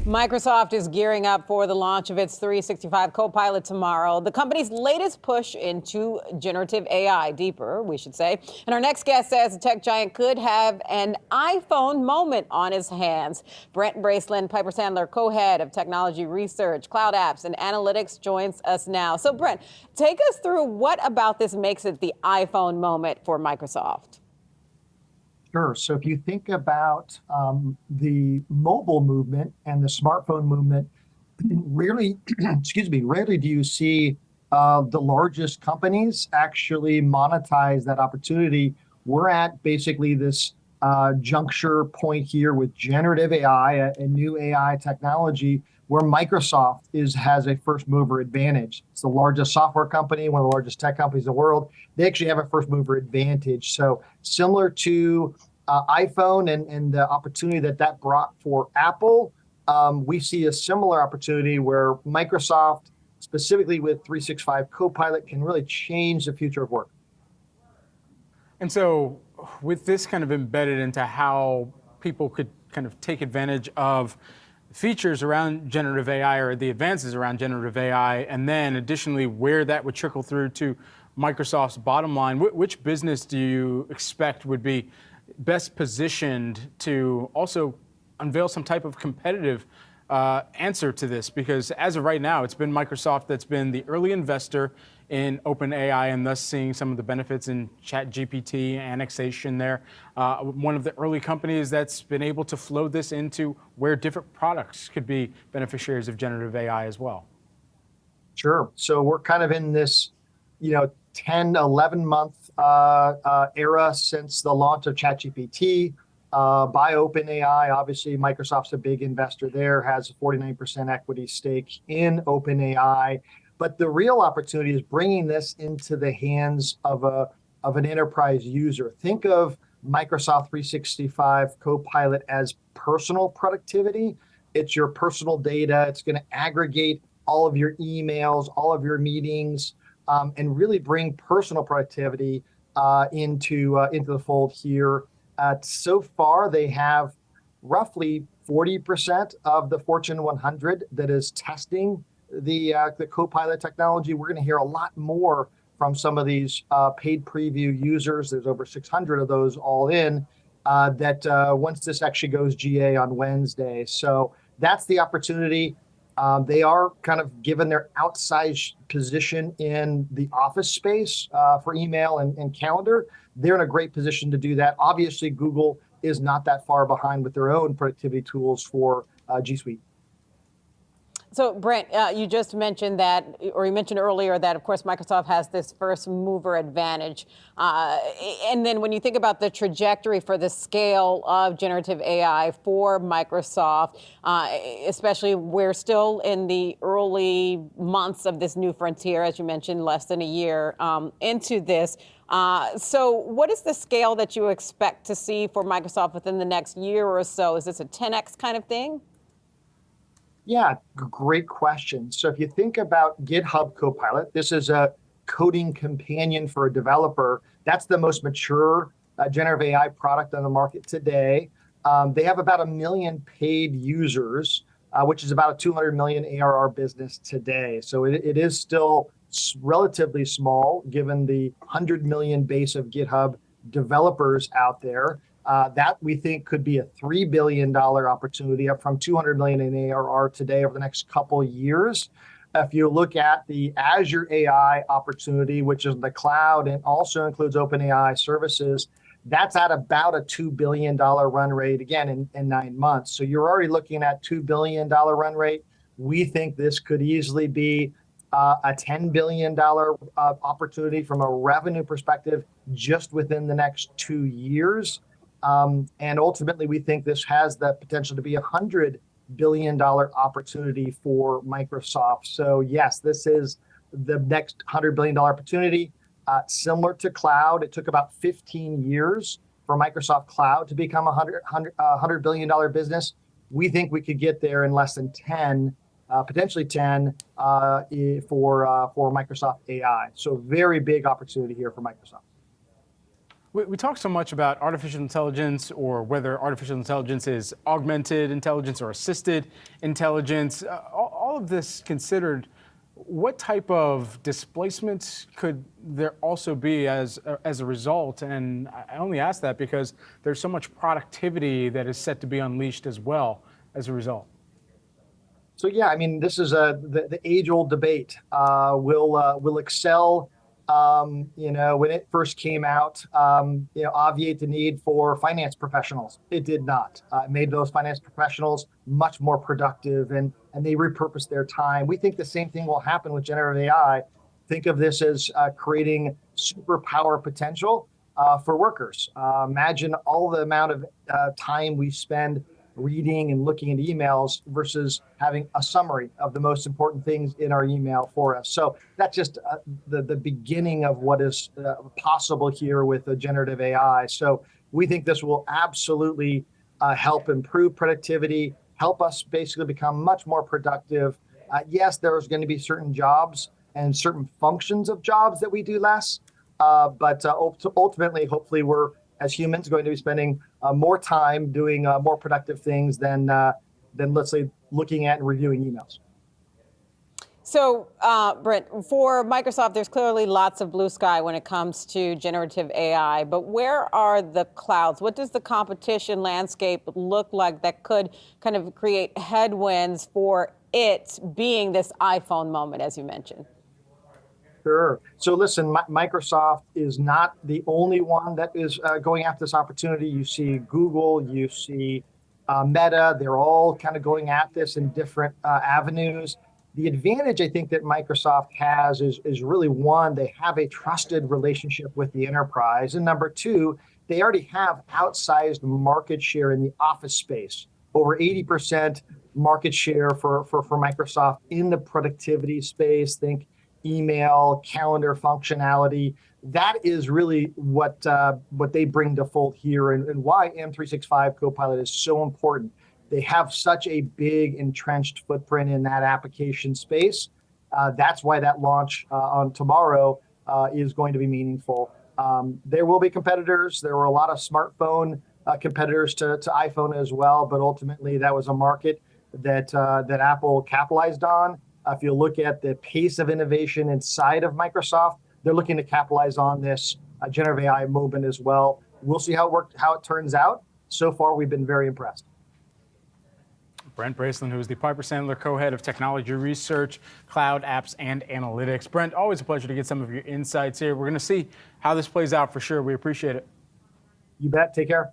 Microsoft is gearing up for the launch of its 365 Copilot tomorrow, the company's latest push into generative AI, deeper, we should say. And our next guest says the tech giant could have an iPhone moment on his hands. Brent Bracelin, Piper Sandler co-head of technology research, cloud apps, and analytics, joins us now. So, Brent, take us through what about this makes it the iPhone moment for Microsoft. Sure. So if you think about the mobile movement and the smartphone movement, rarely, rarely do you see the largest companies actually monetize that opportunity. We're at basically this juncture point here with generative AI, a new AI technology, where Microsoft has a first mover advantage. It's the largest software company, one of the largest tech companies in the world. They actually have a first mover advantage. So similar to iPhone and the opportunity that brought for Apple, we see a similar opportunity where Microsoft, specifically with 365 Copilot, can really change the future of work. And so with this kind of embedded into how people could kind of take advantage of features around generative AI or the advances around generative AI, and then additionally where that would trickle through to Microsoft's bottom line, which business do you expect would be best positioned to also unveil some type of competitive answer to this? Because as of right now, it's been Microsoft that's been the early investor in OpenAI and thus seeing some of the benefits in ChatGPT annexation there. One of the early companies that's been able to flow this into where different products could be beneficiaries of generative AI as well. Sure. So we're kind of in this, 10, 11 month era since the launch of ChatGPT by OpenAI. Obviously, Microsoft's a big investor there, has a 49% equity stake in OpenAI. But the real opportunity is bringing this into the hands of an enterprise user. Think of Microsoft 365 Copilot as personal productivity. It's your personal data. It's going to aggregate all of your emails, all of your meetings, and really bring personal productivity into the fold here. So far, they have roughly 40% of the Fortune 100 that is testing the Copilot technology. We're going to hear a lot more from some of these paid preview users. There's over 600 of those all in that once this actually goes GA on Wednesday. So that's the opportunity. They are kind of given their outsized position in the office space for email and calendar. They're in a great position to do that. Obviously, Google is not that far behind with their own productivity tools for G Suite. So, Brent, you just mentioned that, or you mentioned earlier that, of course, Microsoft has this first mover advantage. And then when you think about the trajectory for the scale of generative AI for Microsoft, especially we're still in the early months of this new frontier, as you mentioned, less than a year into this. So what is the scale that you expect to see for Microsoft within the next year or so? Is this a 10x kind of thing? Yeah, great question. So if you think about GitHub Copilot, this is a coding companion for a developer. That's the most mature generative AI product on the market today. They have about 1 million paid users, which is about a 200 million ARR business today. So it is still relatively small given the 100 million base of GitHub developers out there. That we think could be a $3 billion opportunity, up from 200 million in ARR today over the next couple of years. If you look at the Azure AI opportunity, which is the cloud and also includes OpenAI services, that's at about a $2 billion run rate, again, in 9 months. So you're already looking at $2 billion run rate. We think this could easily be a $10 billion opportunity from a revenue perspective just within the next 2 years. And ultimately, we think this has the potential to be a $100 billion opportunity for Microsoft. So yes, this is the next $100 billion opportunity. Similar to cloud, it took about 15 years for Microsoft Cloud to become a $100 billion business. We think we could get there in less than 10, potentially 10 for Microsoft AI. So very big opportunity here for Microsoft. We talk so much about artificial intelligence, or whether artificial intelligence is augmented intelligence or assisted intelligence. All of this considered, what type of displacements could there also be as a result? And I only ask that because there's so much productivity that is set to be unleashed as well as a result. So yeah, I mean, this is the age-old debate. Will Excel, when it first came out, obviate the need for finance professionals? It did not. It made those finance professionals much more productive, and they repurposed their time. We think the same thing will happen with generative AI. Think of this as creating superpower potential for workers. Imagine all the amount of time we spend reading and looking at emails versus having a summary of the most important things in our email for us. So that's just the beginning of what is possible here with the generative AI. So we think this will absolutely help improve productivity, help us basically become much more productive. Yes, there's going to be certain jobs and certain functions of jobs that we do less, but ultimately, hopefully, we're as humans going to be spending more time doing more productive things than let's say looking at and reviewing emails. So, Brent, for Microsoft, there's clearly lots of blue sky when it comes to generative AI, but where are the clouds? What does the competition landscape look like that could kind of create headwinds for it being this iPhone moment, as you mentioned? Sure. So listen, Microsoft is not the only one that is going after this opportunity. You see Google, you see Meta, they're all kind of going at this in different avenues. The advantage I think that Microsoft has is really, one, they have a trusted relationship with the enterprise. And number two, they already have outsized market share in the office space, over 80% market share for Microsoft in the productivity space. Think email, calendar functionality. That is really what they bring to fold here, and why M365 Copilot is so important. They have such a big entrenched footprint in that application space. That's why that launch on tomorrow is going to be meaningful. There will be competitors. There were a lot of smartphone competitors to iPhone as well, but ultimately that was a market that Apple capitalized on. If you look at the pace of innovation inside of Microsoft, they're looking to capitalize on this generative AI movement as well. We'll see how it turns out. So far, we've been very impressed. Brent Bracelin, who is the Piper Sandler co-head of technology research, cloud apps, and analytics. Brent, always a pleasure to get some of your insights here. We're going to see how this plays out for sure. We appreciate it. You bet. Take care.